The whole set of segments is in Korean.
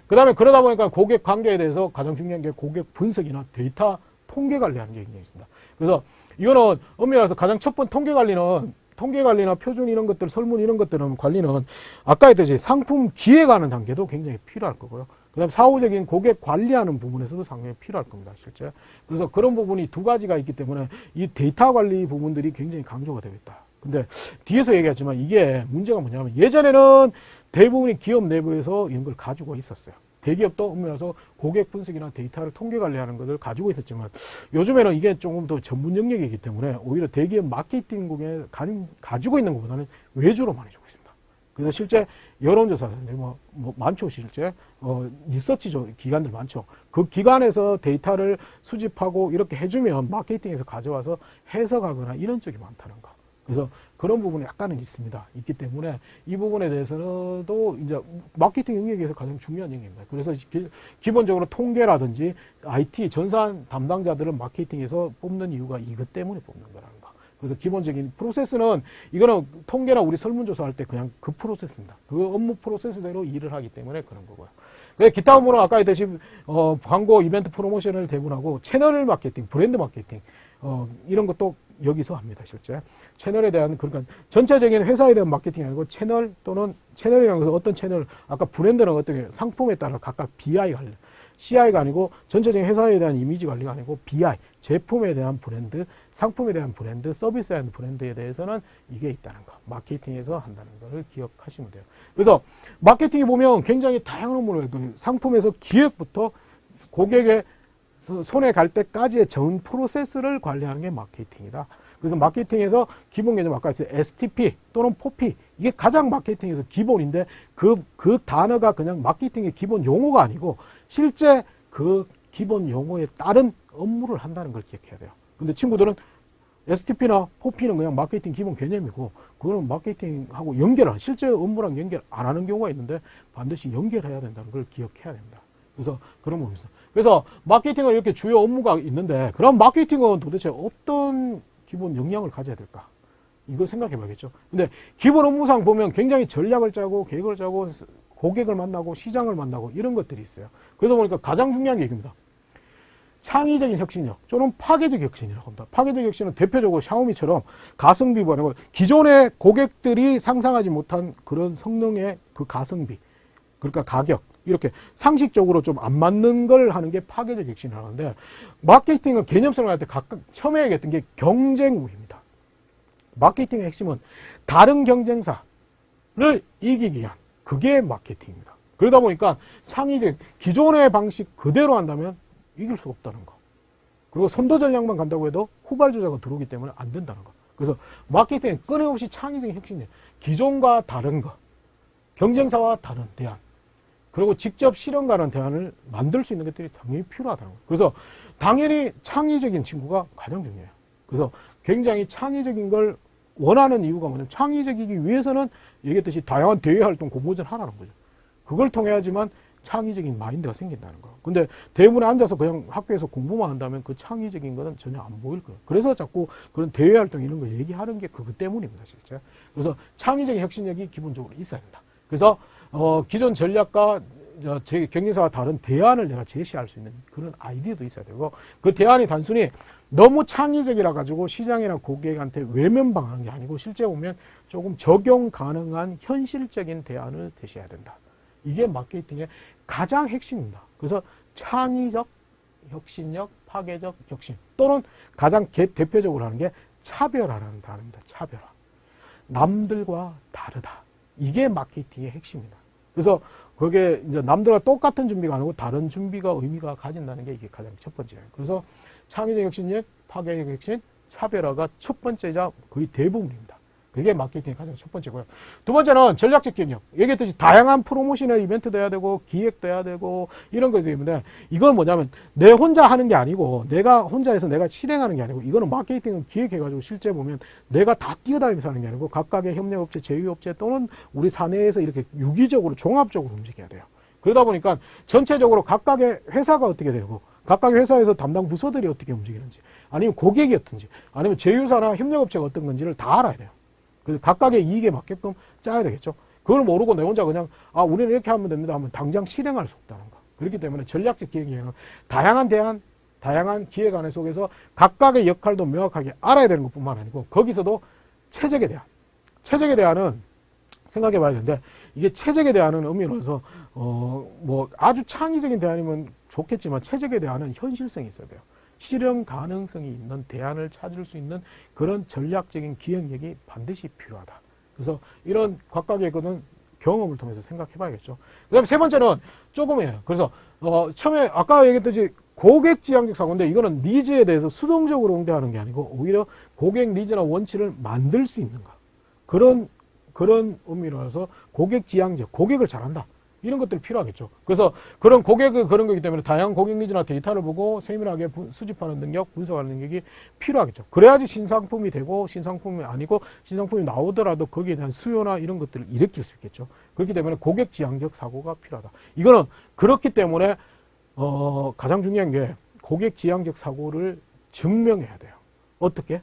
그 다음에 그러다 보니까 고객 관계에 대해서 가장 중요한 게 고객 분석이나 데이터 통계 관리하는 게 굉장히 있습니다. 그래서 이거는 엄밀히 말해서 가장 첫 번째 통계 관리나 표준 이런 것들, 설문 이런 것들은 관리는 아까 했듯이 상품 기획하는 단계도 굉장히 필요할 거고요. 그 다음에 사후적인 고객 관리하는 부분에서도 상당히 필요할 겁니다, 실제. 그래서 그런 부분이 두 가지가 있기 때문에 이 데이터 관리 부분들이 굉장히 강조가 되고 있다. 근데 뒤에서 얘기했지만 이게 문제가 뭐냐면 예전에는 대부분이 기업 내부에서 이런 걸 가지고 있었어요. 대기업도 엄밀해서 고객 분석이나 데이터를 통계 관리하는 것을 가지고 있었지만 요즘에는 이게 조금 더 전문 영역이기 때문에 오히려 대기업 마케팅국에 가지고 있는 것보다는 외주로 많이 주고 있습니다. 그래서 실제 여론조사인데 뭐 많죠, 실제 리서치 기관들 많죠. 그 기관에서 데이터를 수집하고 이렇게 해주면 마케팅에서 가져와서 해석하거나 이런 쪽이 많다는 거. 그래서 그런 부분이 약간은 있기 때문에 이 부분에 대해서도 이제 마케팅 영역에서 가장 중요한 영역입니다. 그래서 기본적으로 통계라든지 IT 전산 담당자들은 마케팅에서 뽑는 이유가 이것 때문에 뽑는 거라는 거. 그래서 기본적인 프로세스는 이거는 통계나 우리 설문조사 할 때 그냥 그 프로세스입니다. 그 업무 프로세스대로 일을 하기 때문에 그런 거고요. 기타 업무는 아까 했듯이 광고 이벤트 프로모션을 대부분하고 채널 마케팅, 브랜드 마케팅 이런 것도 여기서 합니다, 실제. 채널에 대한, 그러니까 전체적인 회사에 대한 마케팅이 아니고 채널 또는 채널이라는 것은 어떤 채널, 아까 브랜드는 어떻게 상품에 따라 각각 BI 관리, CI가 아니고 전체적인 회사에 대한 이미지 관리가 아니고 BI, 제품에 대한 브랜드, 상품에 대한 브랜드, 서비스에 대한 브랜드에 대해서는 이게 있다는 거. 마케팅에서 한다는 것을 기억하시면 돼요. 그래서 마케팅이 보면 굉장히 다양한 업무를, 상품에서 기획부터 고객의 손에 갈 때까지의 전 프로세스를 관리하는 게 마케팅이다. 그래서 마케팅에서 기본 개념 아까 했어요. STP 또는 POP 이게 가장 마케팅에서 기본인데 그 단어가 그냥 마케팅의 기본 용어가 아니고 실제 그 기본 용어에 따른 업무를 한다는 걸 기억해야 돼요. 근데 친구들은 STP나 POP는 그냥 마케팅 기본 개념이고 그거는 마케팅하고 실제 업무랑 연결 안 하는 경우가 있는데 반드시 연결해야 된다는 걸 기억해야 됩니다. 그래서 그런 부분이 있어요. 그래서 마케팅은 이렇게 주요 업무가 있는데 그럼 마케팅은 도대체 어떤 기본 역량을 가져야 될까? 이거 생각해 봐야겠죠. 근데 기본 업무상 보면 굉장히 전략을 짜고 계획을 짜고 고객을 만나고 시장을 만나고 이런 것들이 있어요. 그러다 보니까 가장 중요한 게 이겁니다. 창의적인 혁신력 또는 파괴적 혁신이라고 합니다. 파괴적 혁신은 대표적으로 샤오미처럼 가성비가 아니고 기존의 고객들이 상상하지 못한 그런 성능의 그 가성비, 그러니까 가격, 이렇게 상식적으로 좀 안 맞는 걸 하는 게 파괴적 혁신이라고 하는데 마케팅은 개념성을 할 때 각각 처음에 얘기했던 게 경쟁 우위입니다. 마케팅의 핵심은 다른 경쟁사를 이기기 위한 그게 마케팅입니다. 그러다 보니까 창의적 기존의 방식 그대로 한다면 이길 수가 없다는 거. 그리고 선도 전략만 간다고 해도 후발주자가 들어오기 때문에 안 된다는 거. 그래서 마케팅은 끊임없이 창의적인 혁신이에요. 기존과 다른 거, 경쟁사와 다른 대안, 그리고 직접 실현 가는 대안을 만들 수 있는 것들이 당연히 필요하다는 거예요. 그래서 당연히 창의적인 친구가 가장 중요해요. 그래서 굉장히 창의적인 걸 원하는 이유가 뭐냐면 창의적이기 위해서는 얘기했듯이 다양한 대외 활동 공모전 하라는 거죠. 그걸 통해야지만 창의적인 마인드가 생긴다는 거. 근데 대문에 앉아서 그냥 학교에서 공부만 한다면 그 창의적인 거는 전혀 안 보일 거예요. 그래서 자꾸 그런 대외 활동 이런 거 얘기하는 게 그것 때문입니다, 실제. 그래서 창의적인 혁신력이 기본적으로 있어야 된다. 그래서 기존 전략과 경쟁사와 다른 대안을 내가 제시할 수 있는 그런 아이디어도 있어야 되고 그 대안이 단순히 너무 창의적이라 가지고 시장이나 고객한테 외면방하는 게 아니고 실제 보면 조금 적용 가능한 현실적인 대안을 제시해야 된다. 이게 마케팅의 가장 핵심입니다. 그래서 창의적 혁신력, 파괴적 혁신 또는 가장 대표적으로 하는 게 차별화라는 단어입니다. 차별화. 남들과 다르다. 이게 마케팅의 핵심입니다. 그래서 그게 이제 남들과 똑같은 준비가 아니고 다른 준비가 의미가 가진다는 게 이게 가장 첫 번째예요. 그래서 창의적 혁신력, 파괴적 혁신, 차별화가 첫 번째자 거의 대부분입니다. 그게 마케팅의 가장 첫 번째고요. 두 번째는 전략적 경영. 얘기했듯이 다양한 프로모션의 이벤트도 해야 되고 기획도 해야 되고 이런 거기 때문에 이건 뭐냐면 내 혼자 하는 게 아니고 내가 혼자 해서 내가 실행하는 게 아니고 이거는 마케팅은 기획해가지고 실제 보면 내가 다 뛰어다니면서 하는 게 아니고 각각의 협력업체, 제휴업체 또는 우리 사내에서 이렇게 유기적으로 종합적으로 움직여야 돼요. 그러다 보니까 전체적으로 각각의 회사가 어떻게 되고 각각의 회사에서 담당 부서들이 어떻게 움직이는지 아니면 고객이 어떤지 아니면 제휴사나 협력업체가 어떤 건지를 다 알아야 돼요. 그래서 각각의 이익에 맞게끔 짜야 되겠죠. 그걸 모르고 내 혼자 그냥 우리는 이렇게 하면 됩니다 하면 당장 실행할 수 없다는 거. 그렇기 때문에 전략적 기획여행은 다양한 기획 안에 속에서 각각의 역할도 명확하게 알아야 되는 것뿐만 아니고 거기서도 최적에 대한은 생각해 봐야 되는데 이게 최적에 대한은 의미로서 뭐 아주 창의적인 대안이면 좋겠지만 최적에 대한은 현실성이 있어야 돼요. 실현 가능성이 있는 대안을 찾을 수 있는 그런 전략적인 기획력이 반드시 필요하다. 그래서 이런 각각의 거는 경험을 통해서 생각해 봐야겠죠. 그 다음에 세 번째는 조금이에요. 그래서 처음에 아까 얘기했듯이 고객 지향적 사고인데 이거는 니즈에 대해서 수동적으로 응대하는 게 아니고 오히려 고객 니즈나 원칙을 만들 수 있는가. 그런 의미로서 고객 지향적, 고객을 잘한다. 이런 것들이 필요하겠죠. 그래서 그런 고객은 그런 거기 때문에 다양한 고객 니즈나 데이터를 보고 세밀하게 수집하는 능력, 분석하는 능력이 필요하겠죠. 그래야지 신상품이 되고 신상품이 아니고 신상품이 나오더라도 거기에 대한 수요나 이런 것들을 일으킬 수 있겠죠. 그렇기 때문에 고객 지향적 사고가 필요하다. 이거는 그렇기 때문에 가장 중요한 게 고객 지향적 사고를 증명해야 돼요. 어떻게?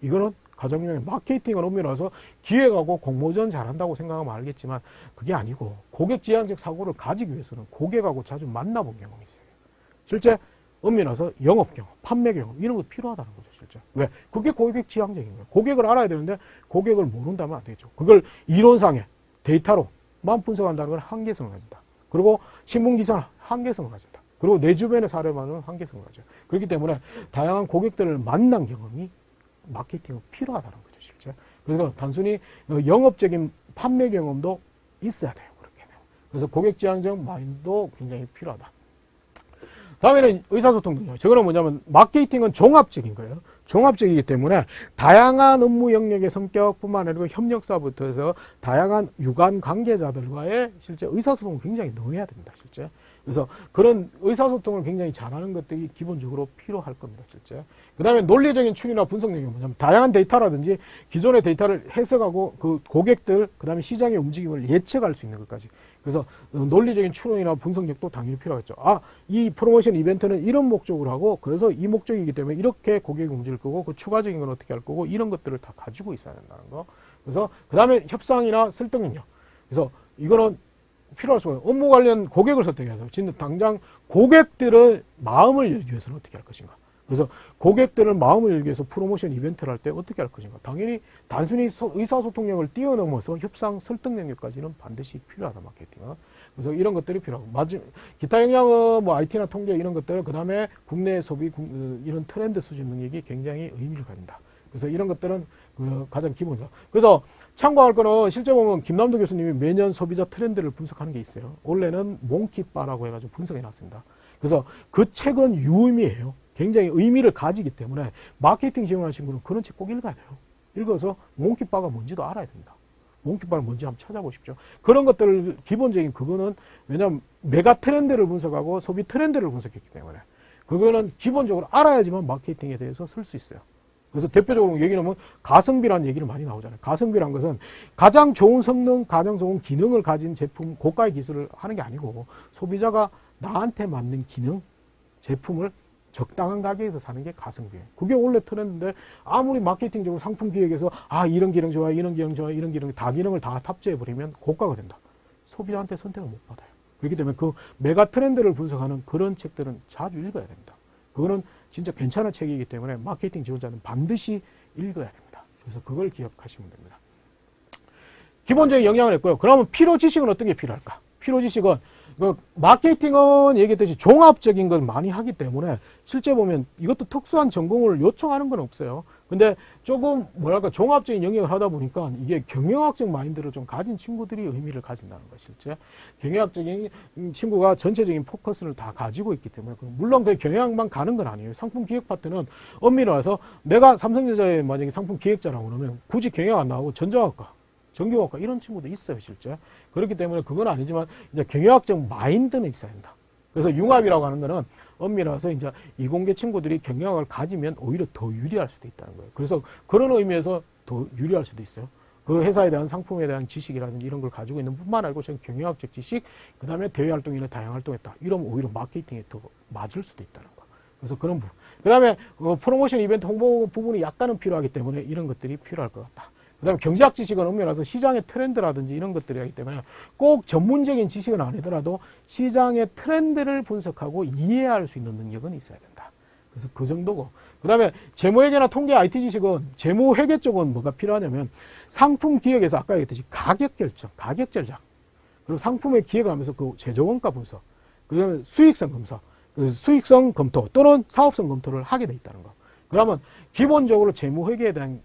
이거는 가장 중요한 마케팅은 의미라서 기획하고 공모전 잘한다고 생각하면 알겠지만 그게 아니고 고객 지향적 사고를 가지기 위해서는 고객하고 자주 만나본 경험이 있어요. 실제 의미라서 영업 경험, 판매 경험 이런 거 필요하다는 거죠. 실제. 왜? 그게 고객 지향적인 거예요. 고객을 알아야 되는데 고객을 모른다면 안 되겠죠. 그걸 이론상의 데이터로만 분석한다는 건 한계성을 가진다. 그리고 신문기사는 한계성을 가진다. 그리고 내 주변의 사례만은 한계성을 가져요. 그렇기 때문에 다양한 고객들을 만난 경험이 마케팅은 필요하다는 거죠, 실제. 그래서 단순히 영업적인 판매 경험도 있어야 돼요, 그렇게. 그래서 고객 지향적 마인드도 굉장히 필요하다. 다음에는 의사소통 능력. 저거는 뭐냐면 마케팅은 종합적인 거예요. 종합적이기 때문에 다양한 업무 영역의 성격뿐만 아니고 협력사부터 해서 다양한 유관 관계자들과의 실제 의사소통을 굉장히 능해야 됩니다, 실제. 그래서 그런 의사소통을 굉장히 잘하는 것들이 기본적으로 필요할 겁니다, 실제. 그 다음에 논리적인 추리나 분석력이 뭐냐면 다양한 데이터라든지 기존의 데이터를 해석하고 그 고객들, 그 다음에 시장의 움직임을 예측할 수 있는 것까지. 그래서 논리적인 추론이나 분석력도 당연히 필요하겠죠. 이 프로모션 이벤트는 이런 목적으로 하고 그래서 이 목적이기 때문에 이렇게 고객이 움직일 거고 그 추가적인 건 어떻게 할 거고 이런 것들을 다 가지고 있어야 된다는 거. 그래서 그 다음에 협상이나 설득력력. 그래서 이거는 필요할 수가 있어요. 업무 관련 고객을 설득해야 돼요. 진짜 당장 고객들의 마음을 열기 위해서는 어떻게 할 것인가. 그래서 고객들을 마음을 열기 위해서 프로모션 이벤트를 할 때 어떻게 할 것인가. 당연히 단순히 의사소통력을 뛰어넘어서 협상 설득 능력까지는 반드시 필요하다, 마케팅은. 그래서 이런 것들이 필요하고. 기타 역량은 뭐 IT나 통계 이런 것들, 그 다음에 국내 소비, 이런 트렌드 수집 능력이 굉장히 의미를 가진다. 그래서 이런 것들은 가장 기본이다. 그래서 참고할 거는 실제 보면 김남도 교수님이 매년 소비자 트렌드를 분석하는 게 있어요. 원래는 몽키바라고 해가지고 분석해 놨습니다. 그래서 그 책은 유의미해요. 굉장히 의미를 가지기 때문에 마케팅 지원하는 친구는 그런 책 꼭 읽어야 돼요. 읽어서 몽키바가 뭔지도 알아야 됩니다. 몽키바는 뭔지 한번 찾아보십시오. 그런 것들을 기본적인 그거는 왜냐하면 메가 트렌드를 분석하고 소비 트렌드를 분석했기 때문에 그거는 기본적으로 알아야지만 마케팅에 대해서 쓸 수 있어요. 그래서 대표적으로 얘기하면 가성비라는 얘기를 많이 나오잖아요. 가성비란 것은 가장 좋은 성능, 가장 좋은 기능을 가진 제품, 고가의 기술을 하는 게 아니고 소비자가 나한테 맞는 기능, 제품을 적당한 가격에서 사는 게 가성비예요. 그게 원래 트렌드인데 아무리 마케팅적으로 상품 기획에서 이런 기능 좋아요, 이런 기능 좋아요, 이런 기능 다 기능을 다 탑재해버리면 고가가 된다. 소비자한테 선택을 못 받아요. 그렇기 때문에 그 메가 트렌드를 분석하는 그런 책들은 자주 읽어야 됩니다. 그거는 진짜 괜찮은 책이기 때문에 마케팅 지원자는 반드시 읽어야 됩니다. 그래서 그걸 기억하시면 됩니다. 기본적인 영향을 했고요. 그러면 필요 지식은 어떤 게 필요할까? 필요 지식은 마케팅은 얘기했듯이 종합적인 걸 많이 하기 때문에 실제 보면 이것도 특수한 전공을 요청하는 건 없어요. 근데 조금 뭐랄까 종합적인 영역을 하다 보니까 이게 경영학적 마인드를 좀 가진 친구들이 의미를 가진다는 거. 실제 경영학적인 친구가 전체적인 포커스를 다 가지고 있기 때문에 물론 그 경영학만 가는 건 아니에요. 상품 기획 파트는 엄밀히 와서 내가 삼성전자에 만약에 상품 기획자라고 그러면 굳이 경영 안 나오고 전자학과 전기학과 이런 친구도 있어요, 실제. 그렇기 때문에 그건 아니지만 이제 경영학적 마인드는 있어야 된다. 그래서 융합이라고 하는 거는 엄밀해서 이제 이공계 친구들이 경영학을 가지면 오히려 더 유리할 수도 있다는 거예요. 그래서 그런 의미에서 더 유리할 수도 있어요. 그 회사에 대한 상품에 대한 지식이라든지 이런 걸 가지고 있는 뿐만 아니고 전 경영학적 지식, 그 다음에 대외 활동이나 다양 활동했다. 이러면 오히려 마케팅에 더 맞을 수도 있다는 거. 그래서 그런 부분. 그 다음에 프로모션 이벤트 홍보 부분이 약간은 필요하기 때문에 이런 것들이 필요할 것 같다. 그다음에 경제학 지식은 엄밀해서 시장의 트렌드라든지 이런 것들이 하기 때문에 꼭 전문적인 지식은 아니더라도 시장의 트렌드를 분석하고 이해할 수 있는 능력은 있어야 된다. 그래서 그 정도고. 그다음에 재무회계나 통계 IT 지식은 재무회계 쪽은 뭐가 필요하냐면 상품 기획에서 아까 얘기했듯이 가격 결정, 가격 전략, 그리고 상품의 기획하면서 그 제조원가 분석, 그다음에 수익성 검사, 수익성 검토 또는 사업성 검토를 하게 돼 있다는 거. 그러면 기본적으로 재무회계에 대한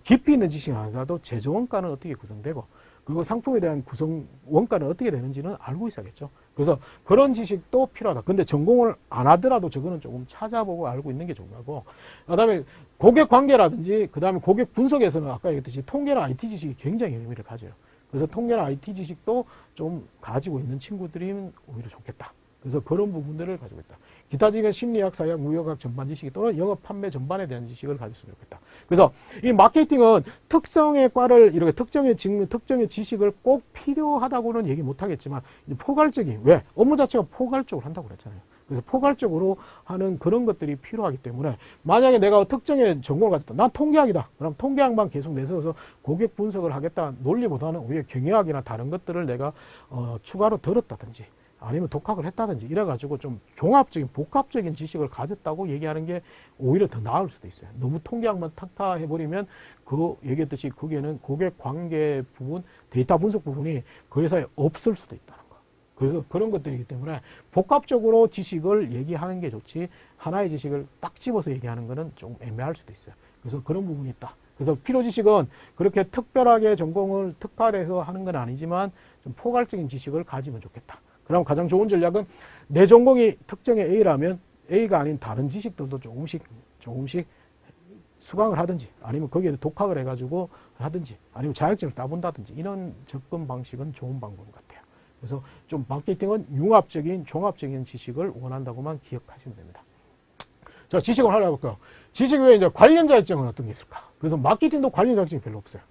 깊이 있는 지식이 아니라도 제조원가는 어떻게 구성되고 그리고 상품에 대한 구성 원가는 어떻게 되는지는 알고 있어야겠죠. 그래서 그런 지식도 필요하다. 근데 전공을 안 하더라도 저거는 조금 찾아보고 알고 있는 게 중요하고, 그다음에 고객 관계라든지 그다음에 고객 분석에서는 아까 얘기했듯이 통계나 IT 지식이 굉장히 의미를 가져요. 그래서 통계나 IT 지식도 좀 가지고 있는 친구들이면 오히려 좋겠다. 그래서 그런 부분들을 가지고 있다. 기타 지식은 심리학, 사회학, 무역학 전반 지식 또는 영업, 판매 전반에 대한 지식을 가졌으면 좋겠다. 그래서 이 마케팅은 특성의 과를 이렇게 특정의 직무, 특정의 지식을 꼭 필요하다고는 얘기 못 하겠지만 포괄적인, 왜? 업무 자체가 포괄적으로 한다고 그랬잖아요. 그래서 포괄적으로 하는 그런 것들이 필요하기 때문에 만약에 내가 특정의 전공을 가졌다. 난 통계학이다. 그럼 통계학만 계속 내세워서 고객 분석을 하겠다 논리보다는 오히려 경영학이나 다른 것들을 내가 추가로 들었다든지 아니면 독학을 했다든지 이래가지고 좀 종합적인 복합적인 지식을 가졌다고 얘기하는 게 오히려 더 나을 수도 있어요. 너무 통계학만 탁탁 해버리면 그 얘기했듯이 거기에는 고객 관계 부분, 데이터 분석 부분이 그 회사에 없을 수도 있다는 거. 그래서 그런 것들이기 때문에 복합적으로 지식을 얘기하는 게 좋지 하나의 지식을 딱 집어서 얘기하는 거는 좀 애매할 수도 있어요. 그래서 그런 부분이 있다. 그래서 필요 지식은 그렇게 특별하게 전공을 특화해서 하는 건 아니지만 좀 포괄적인 지식을 가지면 좋겠다. 그럼 가장 좋은 전략은 내 전공이 특정의 A라면 A가 아닌 다른 지식들도 조금씩 수강을 하든지 아니면 거기에 독학을 해가지고 하든지 아니면 자격증을 따본다든지 이런 접근 방식은 좋은 방법 같아요. 그래서 좀 마케팅은 융합적인 종합적인 지식을 원한다고만 기억하시면 됩니다. 자, 지식을 하나 해볼까요? 지식 외에 이제 관련 자격증은 어떤 게 있을까? 그래서 마케팅도 관련 자격증이 별로 없어요.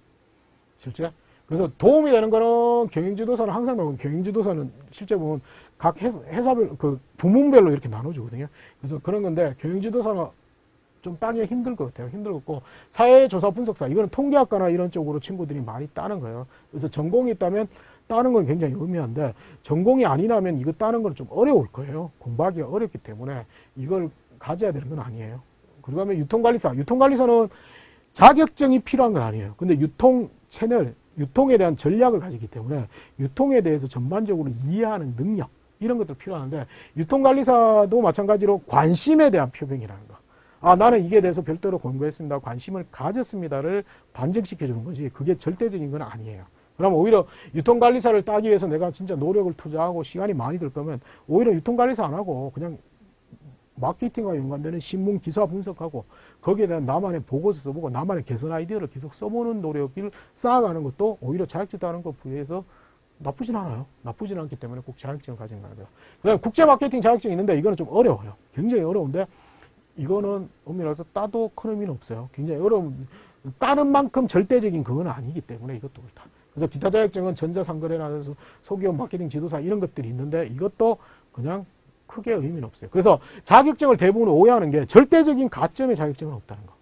실제. 그래서 도움이 되는 거는 경영지도사는 항상 나오는 경영지도사는 실제 보면 각 회사별 그 부문별로 이렇게 나눠주거든요. 그래서 그런 건데 경영지도사는 좀 따기가 힘들 것 같아요. 힘들고 사회조사 분석사 이거는 통계학과나 이런 쪽으로 친구들이 많이 따는 거예요. 그래서 전공이 있다면 따는 건 굉장히 의미한데 전공이 아니라면 이거 따는 건 좀 어려울 거예요. 공부하기가 어렵기 때문에 이걸 가져야 되는 건 아니에요. 그리고 하면 유통관리사는 자격증이 필요한 건 아니에요. 근데 유통 채널 유통에 대한 전략을 가지기 때문에 유통에 대해서 전반적으로 이해하는 능력 이런 것도 필요한데 유통관리사도 마찬가지로 관심에 대한 표명이라는 거. 아, 나는 이게 대해서 별도로 공부했습니다. 관심을 가졌습니다를 반증시켜 주는 거지 그게 절대적인 건 아니에요. 그럼 오히려 유통관리사를 따기 위해서 내가 진짜 노력을 투자하고 시간이 많이 들 거면 오히려 유통관리사 안 하고 그냥 마케팅과 연관되는 신문 기사 분석하고 거기에 대한 나만의 보고서 써보고 나만의 개선 아이디어를 계속 써보는 노력을 쌓아가는 것도 오히려 자격증 따는 것 비해서 나쁘진 않아요. 나쁘진 않기 때문에 꼭 자격증을 가진 거예요. 그다음에 국제 마케팅 자격증이 있는데 이거는 좀 어려워요. 굉장히 어려운데 이거는 엄밀해서 따도 큰 의미는 없어요. 굉장히 어려운 따는 만큼 절대적인 그건 아니기 때문에 이것도 그렇다. 그래서 기타 자격증은 전자상거래나 소기업 마케팅 지도사 이런 것들이 있는데 이것도 그냥 크게 의미는 없어요. 그래서 자격증을 대부분 오해하는 게 절대적인 가점의 자격증은 없다는 거.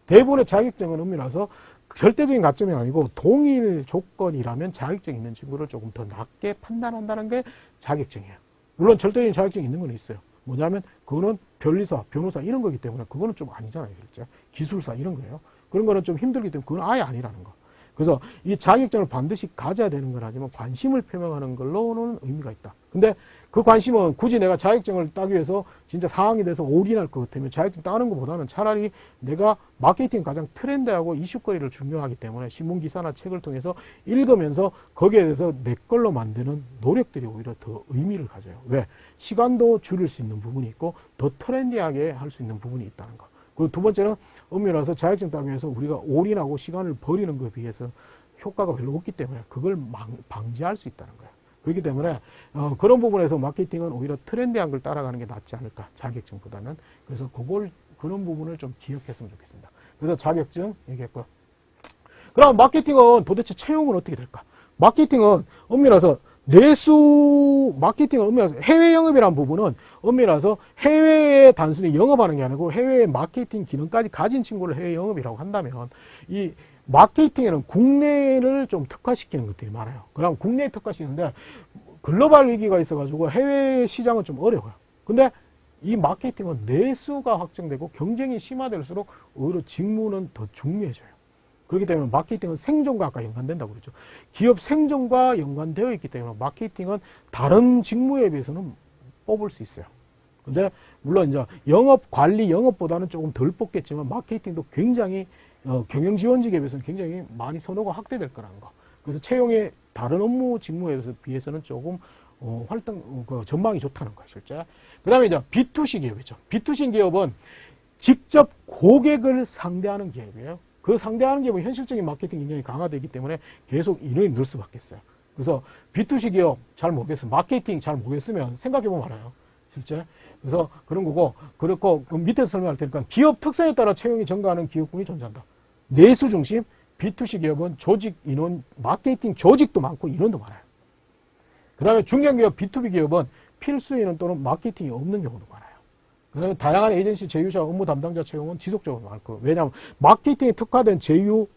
대부분의 자격증은 의미라서 절대적인 가점이 아니고 동일 조건이라면 자격증이 있는 친구를 조금 더 낮게 판단한다는 게 자격증이에요. 물론 절대적인 자격증이 있는 건 있어요. 뭐냐면 그거는 변리사, 변호사 이런 거기 때문에 그거는 좀 아니잖아요. 실제. 기술사 이런 거예요. 그런 거는 좀 힘들기 때문에 그건 아예 아니라는 거. 그래서 이 자격증을 반드시 가져야 되는 건 하지만 관심을 표명하는 걸로는 의미가 있다. 근데 그 관심은 굳이 내가 자격증을 따기 위해서 진짜 상황이 돼서 올인할 것 같으면 자격증 따는 것보다는 차라리 내가 마케팅 가장 트렌드하고 이슈거리를 중요하기 때문에 신문기사나 책을 통해서 읽으면서 거기에 대해서 내 걸로 만드는 노력들이 오히려 더 의미를 가져요. 왜? 시간도 줄일 수 있는 부분이 있고 더 트렌디하게 할 수 있는 부분이 있다는 거. 그리고 두 번째는 엄밀해서 자격증 따기 위해서 우리가 올인하고 시간을 버리는 것에 비해서 효과가 별로 없기 때문에 그걸 방지할 수 있다는 거예요. 그렇기 때문에 그런 부분에서 마케팅은 오히려 트렌디한 걸 따라가는 게 낫지 않을까 자격증보다는. 그래서 그런 부분을 좀 기억했으면 좋겠습니다. 그래서 자격증 얘기했고, 그럼 마케팅은 도대체 채용은 어떻게 될까? 마케팅은 엄밀해서 마케팅은 엄밀해서 해외 영업이라는 부분은 엄밀해서 해외에 단순히 영업하는 게 아니고 해외에 마케팅 기능까지 가진 친구를 해외 영업이라고 한다면 이 마케팅에는 국내를 좀 특화시키는 것들이 많아요. 그럼 국내에 특화시키는데 글로벌 위기가 있어가지고 해외 시장은 좀 어려워요. 근데 이 마케팅은 내수가 확정되고 경쟁이 심화될수록 오히려 직무는 더 중요해져요. 그렇기 때문에 마케팅은 생존과 아까 연관된다고 그랬죠. 기업 생존과 연관되어 있기 때문에 마케팅은 다른 직무에 비해서는 뽑을 수 있어요. 근데 물론 이제 영업 관리 영업보다는 조금 덜 뽑겠지만 마케팅도 굉장히 경영 지원직에 비해서는 굉장히 많이 선호가 확대될 거라는 거. 그래서 채용의 다른 업무 직무에 비해서는 조금 활동 전망이 좋다는 거예요, 실제. 그다음에 이제 B2C 기업이죠. B2C 기업은 직접 고객을 상대하는 기업이에요. 그 상대하는 기업은 현실적인 마케팅 인력이 강화되기 때문에 계속 인원이 늘 수밖에 없어요. 그래서 B2C 기업 잘 모르겠어요. 마케팅 잘 모르겠으면 생각해보면 알아요. 실제. 그래서 그런 거고, 그렇고, 밑에서 설명할 테니까 기업 특성에 따라 채용이 증가하는 기업군이 존재한다. 내수 중심, B2C 기업은 조직, 인원, 마케팅 조직도 많고 인원도 많아요. 그 다음에 중견기업, B2B 기업은 필수 인원 또는 마케팅이 없는 경우도 많아요. 그다음에 다양한 에이전시 제휴자 업무 담당자 채용은 지속적으로 많고, 왜냐하면 마케팅에 특화된 제휴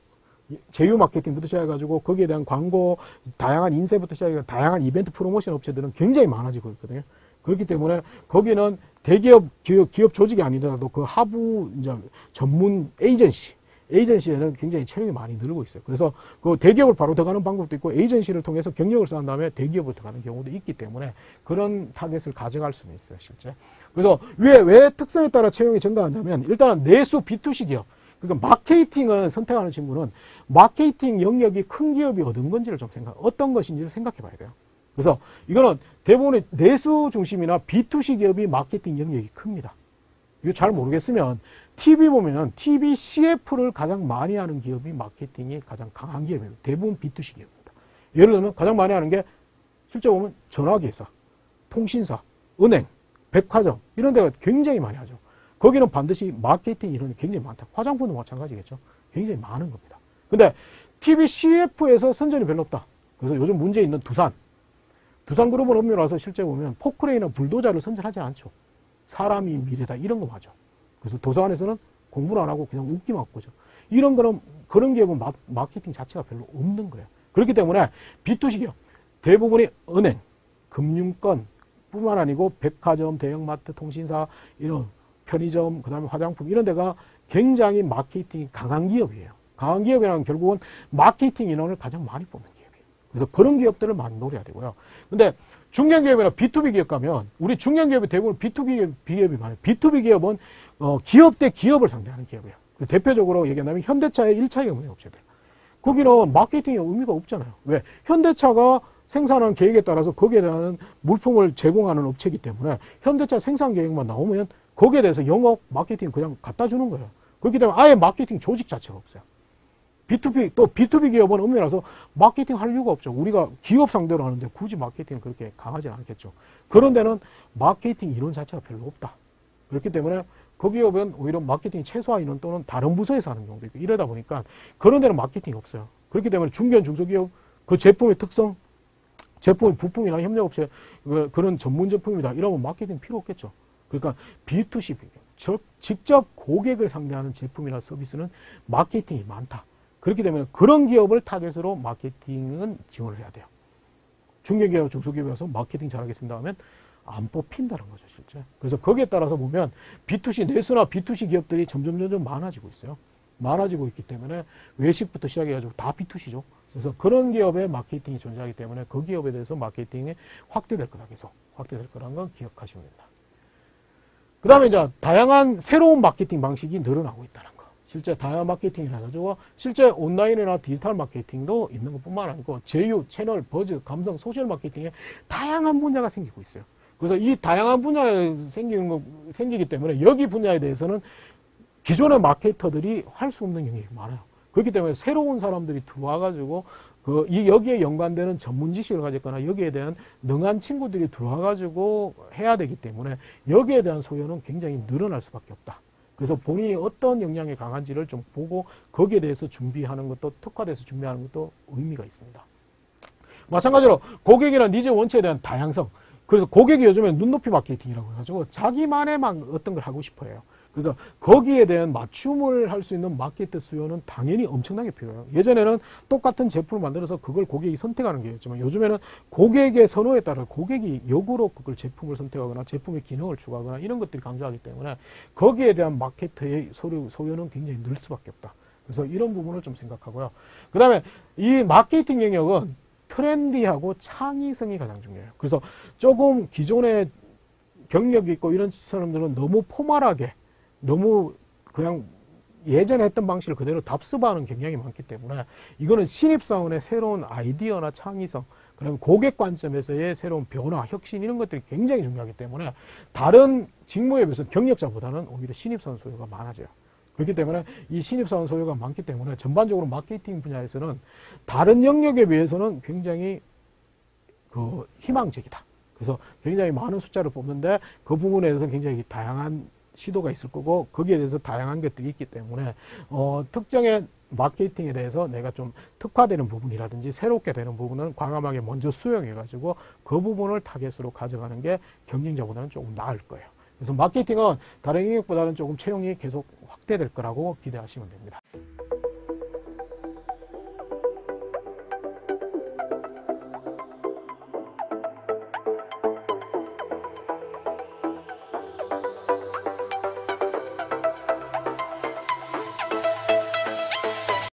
마케팅부터 시작해가지고 거기에 대한 광고, 다양한 인쇄부터 시작해서 다양한 이벤트 프로모션 업체들은 굉장히 많아지고 있거든요. 그렇기 때문에 거기는 대기업 기업 조직이 아니더라도 그 하부 이제 전문 에이전시에는 굉장히 채용이 많이 늘고 있어요. 그래서 그 대기업을 바로 들어가는 방법도 있고 에이전시를 통해서 경력을 쌓은 다음에 대기업을 들어가는 경우도 있기 때문에 그런 타겟을 가져갈 수는 있어요, 실제. 그래서 왜 특성에 따라 채용이 증가하냐면 일단 내수 B2C 기업. 그러니까 마케팅을 선택하는 친구는 마케팅 영역이 큰 기업이 얻은 건지를 좀 어떤 것인지를 생각해 봐야 돼요. 그래서 이거는 대부분의 내수 중심이나 B2C 기업이 마케팅 영역이 큽니다. 이거 잘 모르겠으면 TV 보면 TV CF를 가장 많이 하는 기업이 마케팅이 가장 강한 기업입니다. 대부분 B2C 기업입니다. 예를 들면 가장 많이 하는 게 실제 보면 전화기회사, 통신사, 은행, 백화점 이런 데가 굉장히 많이 하죠. 거기는 반드시 마케팅 이론이 굉장히 많다. 화장품도 마찬가지겠죠. 굉장히 많은 겁니다. 근데 TV CF에서 선전이 별로 없다. 그래서 요즘 문제 있는 두산그룹은 엄밀히 와서 실제 보면 포크레인이나 불도저를 선전하지 않죠. 사람이 미래다 이런 거 맞아. 그래서 도서관에서는 공부를 안 하고 그냥 웃기만 하고 그죠. 이런 거는 그런 기업은 마케팅 자체가 별로 없는 거예요. 그렇기 때문에 B2C 기업 대부분이 은행, 금융권 뿐만 아니고 백화점, 대형마트, 통신사 이런 편의점, 그다음에 화장품 이런 데가 굉장히 마케팅이 강한 기업이에요. 강한 기업이라는 결국은 마케팅 인원을 가장 많이 뽑는 기업이에요. 그래서 그런 기업들을 많이 노려야 되고요. 근데 중견기업이나 B2B 기업 가면 우리 중견기업이 대부분 B2B 기업이 많아요. B2B 기업은 기업 대 기업을 상대하는 기업이에요. 대표적으로 얘기한다면 현대차의 1차 경영 업체들. 거기는 마케팅의 의미가 없잖아요. 왜? 현대차가 생산하는 계획에 따라서 거기에 대한 물품을 제공하는 업체이기 때문에 현대차 생산 계획만 나오면 거기에 대해서 영업, 마케팅 그냥 갖다 주는 거예요. 그렇기 때문에 아예 마케팅 조직 자체가 없어요. B2B 기업은 엄밀해서 마케팅 할 이유가 없죠. 우리가 기업 상대로 하는데 굳이 마케팅을 그렇게 강하지는 않겠죠. 그런 데는 마케팅 이론 자체가 별로 없다. 그렇기 때문에 그 기업은 오히려 마케팅 최소화 인원 또는 다른 부서에서 하는 경우도 있고 이러다 보니까 그런 데는 마케팅이 없어요. 그렇기 때문에 중견 중소기업 그 제품의 특성, 제품의 부품이나 협력업체 그런 전문 제품이다. 이러면 마케팅 필요 없겠죠. 그러니까 B2C, 직접 고객을 상대하는 제품이나 서비스는 마케팅이 많다. 그렇기 때문에 그런 기업을 타겟으로 마케팅은 지원을 해야 돼요. 중견기업, 중소기업에 와서 마케팅 잘하겠습니다 하면 안 뽑힌다는 거죠, 실제. 그래서 거기에 따라서 보면 B2C, 내수나 B2C 기업들이 점점 많아지고 있어요. 많아지고 있기 때문에 외식부터 시작해가지고 다 B2C죠. 그래서 그런 기업의 마케팅이 존재하기 때문에 그 기업에 대해서 마케팅이 확대될 거다, 계속. 확대될 거라는 건 기억하시면 됩니다. 그 다음에 이제 다양한 새로운 마케팅 방식이 늘어나고 있다는 거. 실제 다양한 마케팅이라 가지고 실제 온라인이나 디지털 마케팅도 있는 것뿐만 아니고 제휴, 채널, 버즈, 감성, 소셜 마케팅에 다양한 분야가 생기고 있어요. 그래서 이 다양한 분야에 생기기 때문에 여기 분야에 대해서는 기존의 마케터들이 할 수 없는 영역이 많아요. 그렇기 때문에 새로운 사람들이 들어와가지고 여기에 연관되는 전문 지식을 가졌거나 여기에 대한 능한 친구들이 들어와가지고 해야 되기 때문에 여기에 대한 소요는 굉장히 늘어날 수밖에 없다. 그래서 본인이 어떤 역량이 강한지를 좀 보고 거기에 대해서 준비하는 것도 특화돼서 준비하는 것도 의미가 있습니다. 마찬가지로 고객이나 니즈 원체에 대한 다양성. 그래서 고객이 요즘에 눈높이 마케팅이라고 해가지고 자기만의 막 어떤 걸 하고 싶어 해요. 그래서 거기에 대한 맞춤을 할 수 있는 마케트 수요는 당연히 엄청나게 필요해요. 예전에는 똑같은 제품을 만들어서 그걸 고객이 선택하는 게 있지만 요즘에는 고객의 선호에 따라 고객이 역으로 그걸 제품을 선택하거나 제품의 기능을 추가하거나 이런 것들이 강조하기 때문에 거기에 대한 마케트의 소요는 굉장히 늘 수밖에 없다. 그래서 이런 부분을 좀 생각하고요. 그 다음에 이 마케팅 영역은 트렌디하고 창의성이 가장 중요해요. 그래서 조금 기존의 경력이 있고 이런 사람들은 너무 포멀하게 너무 그냥 예전에 했던 방식을 그대로 답습하는 경향이 많기 때문에 이거는 신입사원의 새로운 아이디어나 창의성, 그다음에 고객 관점에서의 새로운 변화, 혁신 이런 것들이 굉장히 중요하기 때문에 다른 직무에 비해서 경력자보다는 오히려 신입사원 소요가 많아져요. 그렇기 때문에 이 신입사원 소요가 많기 때문에 전반적으로 마케팅 분야에서는 다른 영역에 비해서는 굉장히 희망적이다. 그래서 굉장히 많은 숫자를 뽑는데 그 부분에 대해서 굉장히 다양한 시도가 있을 거고 거기에 대해서 다양한 것들이 있기 때문에 특정의 마케팅에 대해서 내가 좀 특화되는 부분이라든지 새롭게 되는 부분은 과감하게 먼저 수용해 가지고 그 부분을 타겟으로 가져가는 게 경쟁자보다는 조금 나을 거예요. 그래서 마케팅은 다른 영역보다는 조금 채용이 계속 확대될 거라고 기대하시면 됩니다.